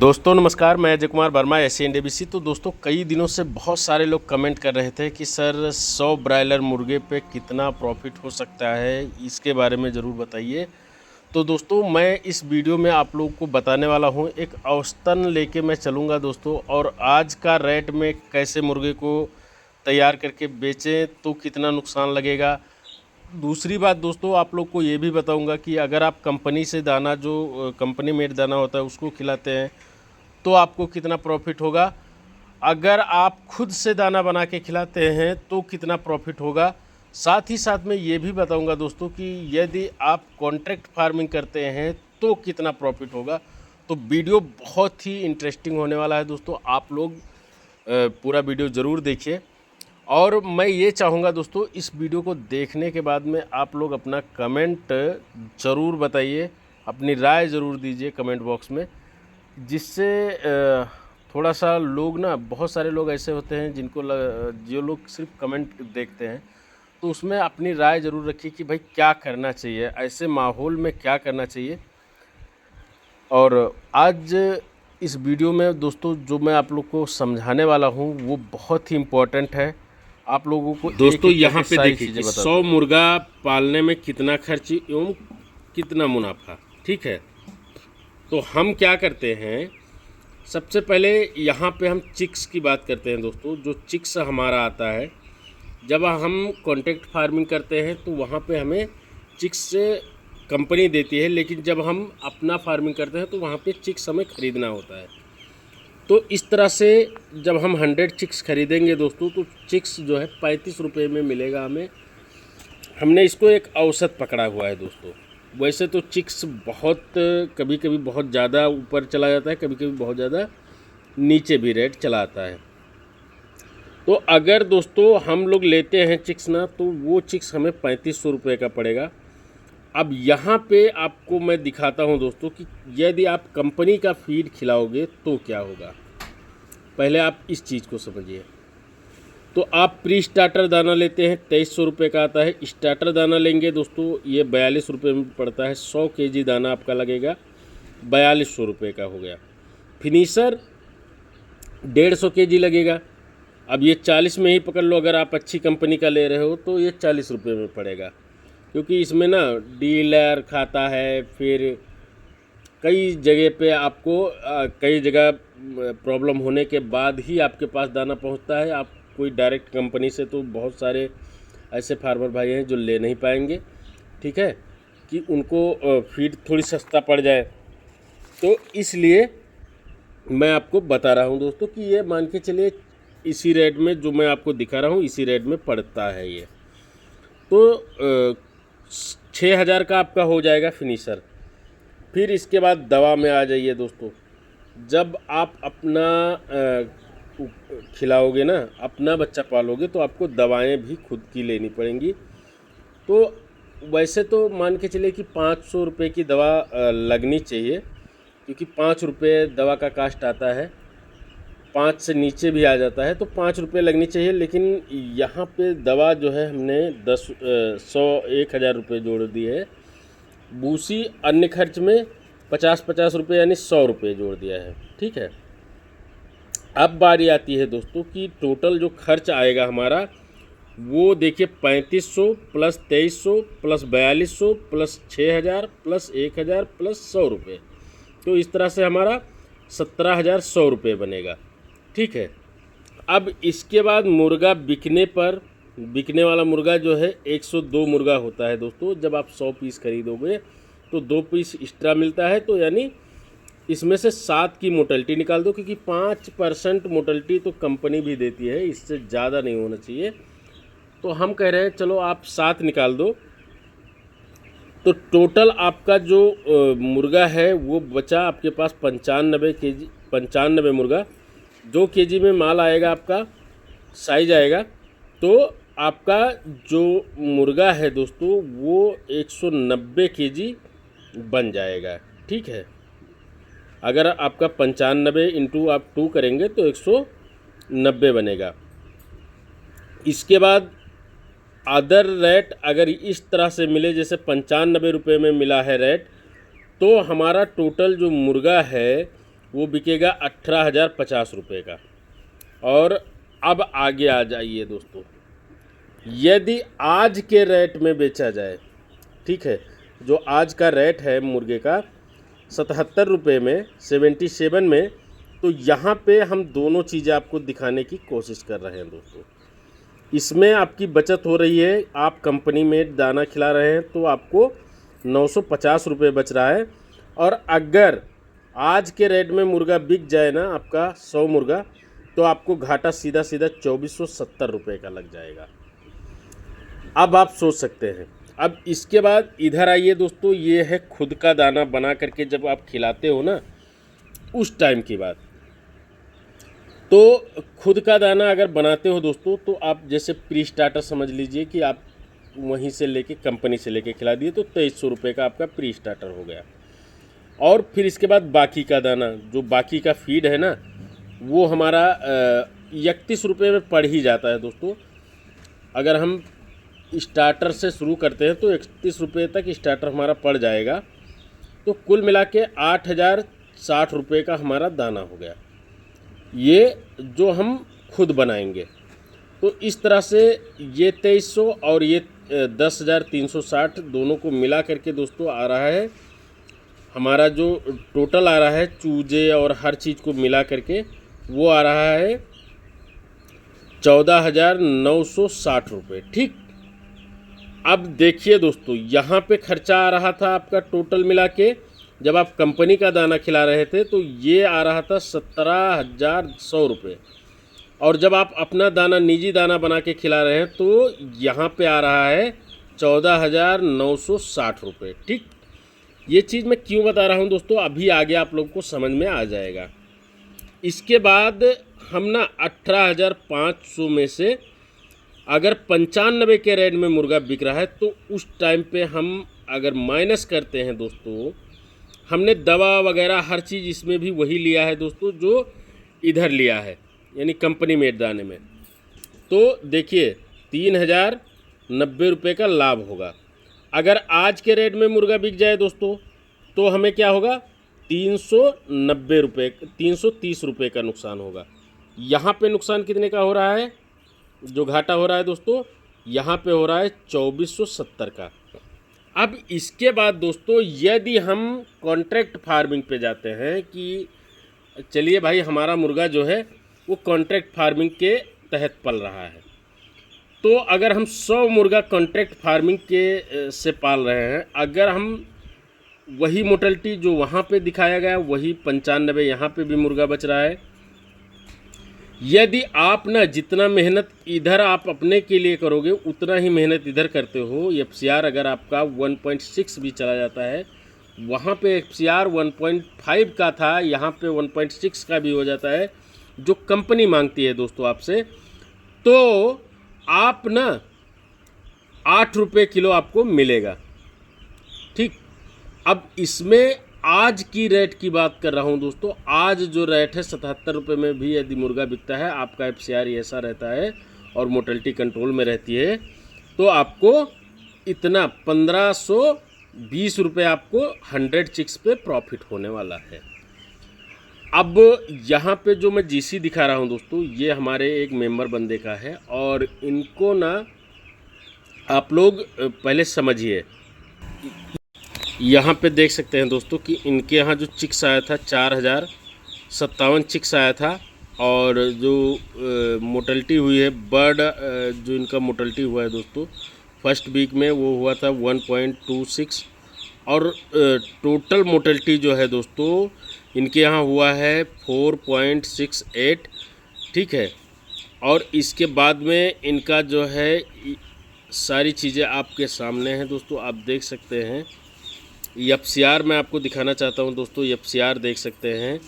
दोस्तों नमस्कार, मैं अजय कुमार वर्मा SCNDBC। तो दोस्तों कई दिनों से बहुत सारे लोग कमेंट कर रहे थे कि सर 100 ब्रायलर मुर्गे पे कितना प्रॉफिट हो सकता है, इसके बारे में ज़रूर बताइए। तो दोस्तों मैं इस वीडियो में आप लोगों को बताने वाला हूं, एक औसतन लेके मैं चलूंगा दोस्तों, और आज का रेट में कैसे मुर्गे को तैयार करके बेचें तो कितना नुकसान लगेगा। दूसरी बात दोस्तों, आप लोग को ये भी बताऊंगा कि अगर आप कंपनी से दाना, जो कंपनी मेड दाना होता है, उसको खिलाते हैं तो आपको कितना प्रॉफिट होगा। अगर आप खुद से दाना बना के खिलाते हैं तो कितना प्रॉफिट होगा। साथ ही साथ मैं ये भी बताऊंगा दोस्तों कि यदि आप कॉन्ट्रैक्ट फार्मिंग करते हैं तो कितना प्रॉफिट होगा। तो वीडियो बहुत ही इंटरेस्टिंग होने वाला है दोस्तों, आप लोग पूरा वीडियो ज़रूर देखिए। और मैं ये चाहूँगा दोस्तों, इस वीडियो को देखने के बाद में आप लोग अपना कमेंट ज़रूर बताइए, अपनी राय ज़रूर दीजिए कमेंट बॉक्स में, जिससे थोड़ा सा लोग ना, बहुत सारे लोग ऐसे होते हैं जिनको जो लोग सिर्फ कमेंट देखते हैं, तो उसमें अपनी राय ज़रूर रखिए कि भाई क्या करना चाहिए, ऐसे माहौल में क्या करना चाहिए। और आज इस वीडियो में दोस्तों जो मैं आप लोग को समझाने वाला हूँ वो बहुत ही इम्पोर्टेंट है। आप लोगों को दोस्तों यहाँ पे देखिए कि 100 मुर्गा पालने में कितना खर्च एवं कितना मुनाफा। ठीक है, तो हम क्या करते हैं, सबसे पहले यहाँ पे हम चिक्स की बात करते हैं दोस्तों। जो चिक्स हमारा आता है, जब हम कॉन्ट्रैक्ट फार्मिंग करते हैं तो वहाँ पे हमें चिक्स से कंपनी देती है, लेकिन जब हम अपना फार्मिंग करते हैं तो वहाँ पे चिक्स हमें ख़रीदना होता है। तो इस तरह से जब हम 100 चिक्स खरीदेंगे दोस्तों, तो चिक्स जो है 35 रुपये में मिलेगा हमें। हमने इसको एक औसत पकड़ा हुआ है दोस्तों। वैसे तो चिक्स बहुत कभी कभी बहुत ज़्यादा ऊपर चला जाता है, कभी कभी बहुत ज़्यादा नीचे भी रेट चला आता है। तो अगर दोस्तों हम लोग लेते हैं चिक्स ना, तो वो चिक्स हमें 3500 रुपये का पड़ेगा। अब यहाँ पे आपको मैं दिखाता हूँ दोस्तों कि यदि आप कंपनी का फीड खिलाओगे तो क्या होगा। पहले आप इस चीज़ को समझिए। तो आप प्री स्टार्टर दाना लेते हैं, 2300 रुपये का आता है। स्टार्टर दाना लेंगे दोस्तों, ये 42 रुपये में पड़ता है। 100 kg दाना आपका लगेगा, 4200 रुपये का हो गया। फिनिशर 150 kg लगेगा। अब ये 40 में ही पकड़ लो, अगर आप अच्छी कंपनी का ले रहे हो तो ये 40 रुपये में पड़ेगा, क्योंकि इसमें ना डीलर खाता है। फिर कई जगह पे आपको कई जगह प्रॉब्लम होने के बाद ही आपके पास दाना पहुंचता है। आप कोई डायरेक्ट कंपनी से, तो बहुत सारे ऐसे फार्मर भाई हैं जो ले नहीं पाएंगे। ठीक है, कि उनको फीड थोड़ी सस्ता पड़ जाए, तो इसलिए मैं आपको बता रहा हूं दोस्तों कि ये मान के चलिए इसी रेट में, जो मैं आपको दिखा रहा हूं इसी रेट में पड़ता है ये। तो 6000 का आपका हो जाएगा फिनिशर। फिर इसके बाद दवा में आ जाइए दोस्तों। जब आप अपना खिलाओगे ना, अपना बच्चा पालोगे, तो आपको दवाएं भी खुद की लेनी पड़ेंगी। तो वैसे तो मान के चलिए कि 500 रुपये की दवा लगनी चाहिए, क्योंकि 5 रुपये दवा का कास्ट आता है। 5 से नीचे भी आ जाता है तो 5 रुपये लगनी चाहिए। लेकिन यहाँ पे दवा जो है हमने 1000 रुपये जोड़ दिए है। भूसी अन्य खर्च में 50 रुपये यानी 100 रुपये जोड़ दिया है। ठीक है, अब बारी आती है दोस्तों कि टोटल जो खर्च आएगा हमारा, वो देखिए 3500 plus 2300 plus 4200 plus 6000 plus 1000 plus 100 रुपये। तो इस तरह से हमारा 17100 रुपये बनेगा। ठीक है, अब इसके बाद मुर्गा बिकने पर, बिकने वाला मुर्गा जो है 102 मुर्गा होता है दोस्तों। जब आप 100 पीस खरीदोगे तो 2 पीस एक्स्ट्रा मिलता है। तो यानी इसमें से 7 की मोर्टेलिटी निकाल दो, क्योंकि 5% मोर्टेलिटी तो कंपनी भी देती है, इससे ज़्यादा नहीं होना चाहिए। तो हम कह रहे हैं चलो आप 7 निकाल दो। तो टोटल आपका जो मुर्गा है वो बचा आपके पास 95 kg, 95 मुर्गा। 2 kg में माल आएगा, आपका साइज आएगा। तो आपका जो मुर्गा है दोस्तों वो 190 kg बन जाएगा। ठीक है, अगर आपका 95 इंटू आप 2 करेंगे तो 190 बनेगा। इसके बाद अदर रेट अगर इस तरह से मिले, जैसे 95 रुपये में मिला है रेट, तो हमारा टोटल जो मुर्गा है वो बिकेगा 18,050 रुपये का। और अब आगे आ जाइए दोस्तों, यदि आज के रेट में बेचा जाए, ठीक है, जो आज का रेट है मुर्गे का 77 रुपये में, 77 में, तो यहाँ पे हम दोनों चीज़ें आपको दिखाने की कोशिश कर रहे हैं दोस्तों। इसमें आपकी बचत हो रही है, आप कंपनी में दाना खिला रहे हैं तो आपको 950 रुपये बच रहा है। और अगर आज के रेट में मुर्गा बिक जाए ना आपका 100 मुर्गा, तो आपको घाटा सीधा सीधा 2470 रुपये का लग जाएगा। अब आप सोच सकते हैं। अब इसके बाद इधर आइए दोस्तों, ये है खुद का दाना बना करके जब आप खिलाते हो ना उस टाइम की बात। तो खुद का दाना अगर बनाते हो दोस्तों, तो आप जैसे प्री स्टार्टर समझ लीजिए कि आप वहीं से लेके कंपनी से लेके खिला दिए, तो 2300 रुपये का आपका प्री स्टार्टर हो गया। और फिर इसके बाद बाकी का दाना, जो बाकी का फीड है ना, वो हमारा 31 रुपये में पड़ ही जाता है दोस्तों। अगर हम स्टार्टर से शुरू करते हैं तो 31 रुपये तक स्टार्टर हमारा पड़ जाएगा। तो कुल मिला के 8,060 रुपये का हमारा दाना हो गया, ये जो हम खुद बनाएंगे। तो इस तरह से ये 2300 और ये 10,360 दोनों को मिला करके दोस्तों आ रहा है हमारा, जो टोटल आ रहा है चूजे और हर चीज़ को मिला करके, वो आ रहा है 14,960 रुपये। ठीक, अब देखिए दोस्तों, यहाँ पे खर्चा आ रहा था आपका टोटल मिला के, जब आप कंपनी का दाना खिला रहे थे तो ये आ रहा था 17,100 रुपये। और जब आप अपना दाना निजी दाना बना के खिला रहे हैं तो यहाँ पे आ रहा है 14,960 रुपये। ठीक, ये चीज़ मैं क्यों बता रहा हूँ दोस्तों, अभी आगे आप लोग को समझ में आ जाएगा। इसके बाद हम ना 18,500 में से अगर 95 के रेट में मुर्गा बिक रहा है, तो उस टाइम पे हम अगर माइनस करते हैं दोस्तों, हमने दवा वगैरह हर चीज़ इसमें भी वही लिया है दोस्तों जो इधर लिया है, यानी कंपनी मेड दाने में। तो देखिए 3,090 रुपये का लाभ होगा। अगर आज के रेट में मुर्गा बिक जाए दोस्तों, तो हमें क्या होगा, 390 रुपये, 330 रुपये का नुकसान होगा। यहाँ पे नुकसान कितने का हो रहा है, जो घाटा हो रहा है दोस्तों, यहाँ पे हो रहा है 2470 का। अब इसके बाद दोस्तों, यदि हम कॉन्ट्रैक्ट फार्मिंग पे जाते हैं कि चलिए भाई हमारा मुर्गा जो है वो कॉन्ट्रैक्ट फार्मिंग के तहत पल रहा है, तो अगर हम 100 मुर्गा कॉन्ट्रैक्ट फार्मिंग के से पाल रहे हैं, अगर हम वही मोर्टेलिटी जो वहाँ पे दिखाया गया वही 95 यहाँ पे भी मुर्गा बच रहा है। यदि आप ना जितना मेहनत इधर आप अपने के लिए करोगे उतना ही मेहनत इधर करते हो, FCR अगर आपका 1.6 भी चला जाता है, वहाँ पे FCR 1.5 का था, यहाँ पे 1.6 का भी हो जाता है, जो कंपनी मांगती है दोस्तों आपसे, तो आप ना 8 रुपये किलो आपको मिलेगा। ठीक, अब इसमें आज की रेट की बात कर रहा हूं दोस्तों, आज जो रेट है 77 रुपये में भी यदि मुर्गा बिकता है, आपका FCR ऐसा रहता है और मोर्टेलिटी कंट्रोल में रहती है, तो आपको इतना 1520 रुपये आपको 100 चिक्स पे प्रॉफिट होने वाला है। अब यहाँ पे जो मैं GC दिखा रहा हूँ दोस्तों, ये हमारे एक मेंबर बंदे का है, और इनको ना आप लोग पहले समझिए। यहाँ पे देख सकते हैं दोस्तों कि इनके यहाँ जो चिक्स आया था 4,057 चिक्स आया था, और जो मोर्टेलिटी हुई है बर्ड, जो इनका मोर्टेलिटी हुआ है दोस्तों फर्स्ट वीक में वो हुआ था 1.26, और टोटल मोर्टेलिटी जो है दोस्तों इनके यहाँ हुआ है 4.68। ठीक है, और इसके बाद में इनका जो है सारी चीज़ें आपके सामने हैं दोस्तों, आप देख सकते हैं। FCR मैं आपको दिखाना चाहता हूं दोस्तों, FCR देख सकते हैं,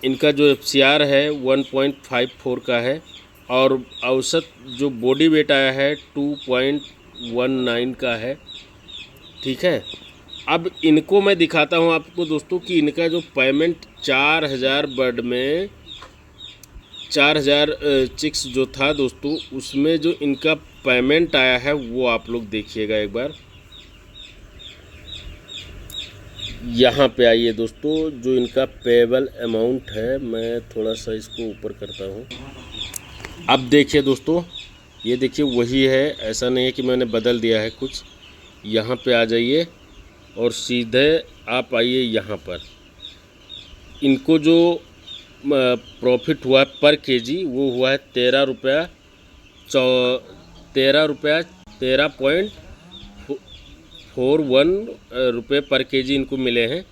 इनका जो FCR है 1.54 का है, और औसत जो बॉडी वेट आया है 2.19 का है। ठीक है, अब इनको मैं दिखाता हूं आपको दोस्तों कि इनका जो पेमेंट 4,000 बर्ड में 4,000 चिक्स जो था दोस्तों, उसमें जो इनका पेमेंट आया है वो आप लोग देखिएगा एक बार। यहाँ पे आइए दोस्तों, जो इनका पेबल अमाउंट है, मैं थोड़ा सा इसको ऊपर करता हूँ। अब देखिए दोस्तों, ये देखिए वही है, ऐसा नहीं है कि मैंने बदल दिया है कुछ। यहाँ पे आ जाइए और सीधे आप आइए यहाँ पर। इनको जो प्रॉफिट हुआ है पर केजी वो हुआ है 13.41 रुपये पर केजी इनको मिले हैं।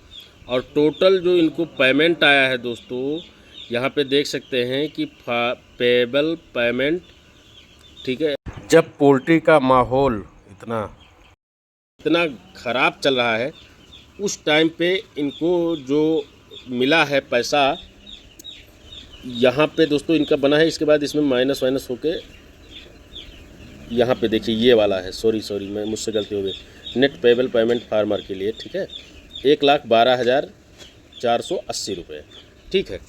और टोटल जो इनको पेमेंट आया है दोस्तों, यहाँ पे देख सकते हैं कि पेबल पेमेंट, ठीक है। जब पोल्ट्री का माहौल इतना ख़राब चल रहा है, उस टाइम पे इनको जो मिला है पैसा, यहाँ पे दोस्तों इनका बना है। इसके बाद इसमें माइनस वाइनस होके यहाँ पे देखिए ये वाला है, सॉरी मैं मुझसे गलती हो गई। नेट पेबल पेमेंट फार्मर के लिए, ठीक है, 1,12,480 रुपये, ठीक है।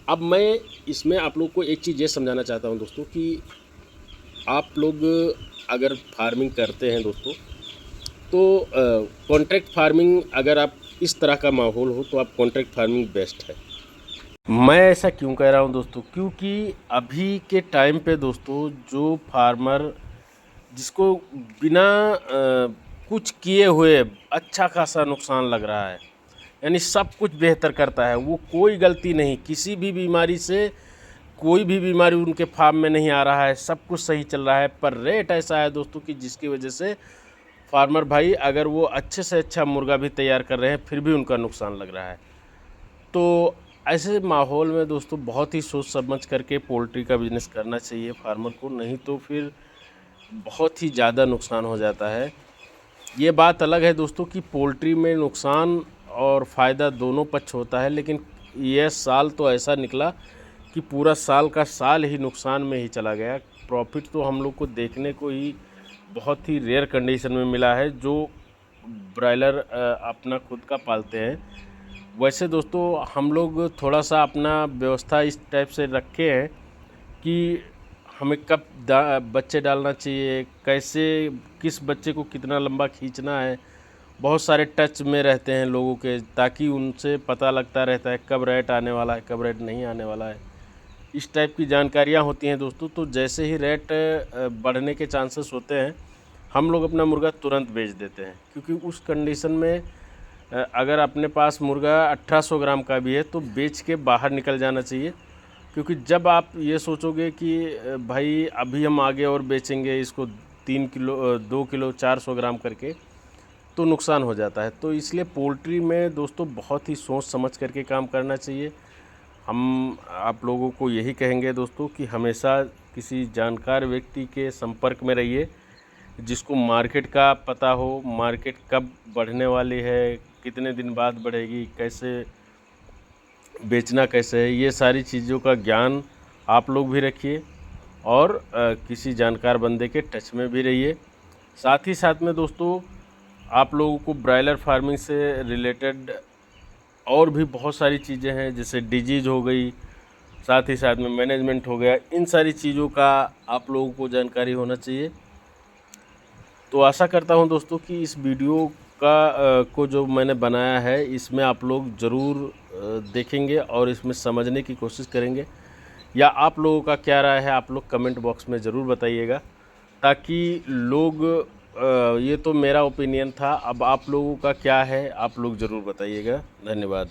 अब मैं इसमें आप लोग को एक चीज़ ये समझाना चाहता हूँ दोस्तों कि आप लोग अगर फार्मिंग करते हैं दोस्तों, तो कॉन्ट्रैक्ट फार्मिंग, अगर आप इस तरह का माहौल हो तो आप कॉन्ट्रैक्ट फार्मिंग बेस्ट है। मैं ऐसा क्यों कह रहा हूं दोस्तों, क्योंकि अभी के टाइम पे दोस्तों जो फार्मर जिसको बिना कुछ किए हुए अच्छा खासा नुकसान लग रहा है, यानी सब कुछ बेहतर करता है, वो कोई गलती नहीं, किसी भी बीमारी से कोई भी बीमारी उनके फार्म में नहीं आ रहा है, सब कुछ सही चल रहा है। पर रेट ऐसा है दोस्तों कि जिसकी वजह से फार्मर भाई अगर वो अच्छे से अच्छा मुर्गा भी तैयार कर रहे हैं फिर भी उनका नुकसान लग रहा है। तो ऐसे माहौल में दोस्तों बहुत ही सोच समझ करके पोल्ट्री का बिज़नेस करना चाहिए फार्मर को, नहीं तो फिर बहुत ही ज़्यादा नुकसान हो जाता है। ये बात अलग है दोस्तों कि पोल्ट्री में नुकसान और फ़ायदा दोनों पक्ष होता है, लेकिन यह साल तो ऐसा निकला कि पूरा साल का साल ही नुकसान में ही चला गया। प्रॉफिट तो हम लोग को देखने को ही बहुत ही रेयर कंडीशन में मिला है जो ब्रायलर अपना खुद का पालते हैं। वैसे दोस्तों हम लोग थोड़ा सा अपना व्यवस्था इस टाइप से रखे हैं कि हमें कब बच्चे डालना चाहिए, कैसे किस बच्चे को कितना लंबा खींचना है, बहुत सारे टच में रहते हैं लोगों के, ताकि उनसे पता लगता रहता है कब रेट आने वाला है, कब रेट नहीं आने वाला है। इस टाइप की जानकारियाँ होती हैं दोस्तों। तो जैसे ही रेट बढ़ने के चांसेस होते हैं, हम लोग अपना मुर्गा तुरंत बेच देते हैं, क्योंकि उस कंडीशन में अगर अपने पास मुर्गा 1800 ग्राम का भी है तो बेच के बाहर निकल जाना चाहिए। क्योंकि जब आप ये सोचोगे कि भाई अभी हम आगे और बेचेंगे इसको 3 किलो 2 किलो 400 ग्राम करके, तो नुकसान हो जाता है। तो इसलिए पोल्ट्री में दोस्तों बहुत ही सोच समझ करके काम करना चाहिए। हम आप लोगों को यही कहेंगे दोस्तों कि हमेशा किसी जानकार व्यक्ति के संपर्क में रहिए, जिसको मार्केट का पता हो, मार्केट कब बढ़ने वाली है, कितने दिन बाद बढ़ेगी, कैसे बेचना कैसे है, ये सारी चीज़ों का ज्ञान आप लोग भी रखिए और किसी जानकार बंदे के टच में भी रहिए। साथ ही साथ में दोस्तों आप लोगों को ब्रायलर फार्मिंग से रिलेटेड और भी बहुत सारी चीज़ें हैं, जैसे डिजीज़ हो गई, साथ ही साथ में मैनेजमेंट हो गया, इन सारी चीज़ों का आप लोगों को जानकारी होना चाहिए। तो आशा करता हूं दोस्तों कि इस वीडियो को जो मैंने बनाया है इसमें आप लोग ज़रूर देखेंगे और इसमें समझने की कोशिश करेंगे, या आप लोगों का क्या राय है आप लोग कमेंट बॉक्स में ज़रूर बताइएगा, ताकि लोग ये तो मेरा ओपिनियन था, अब आप लोगों का क्या है आप लोग ज़रूर बताइएगा। धन्यवाद।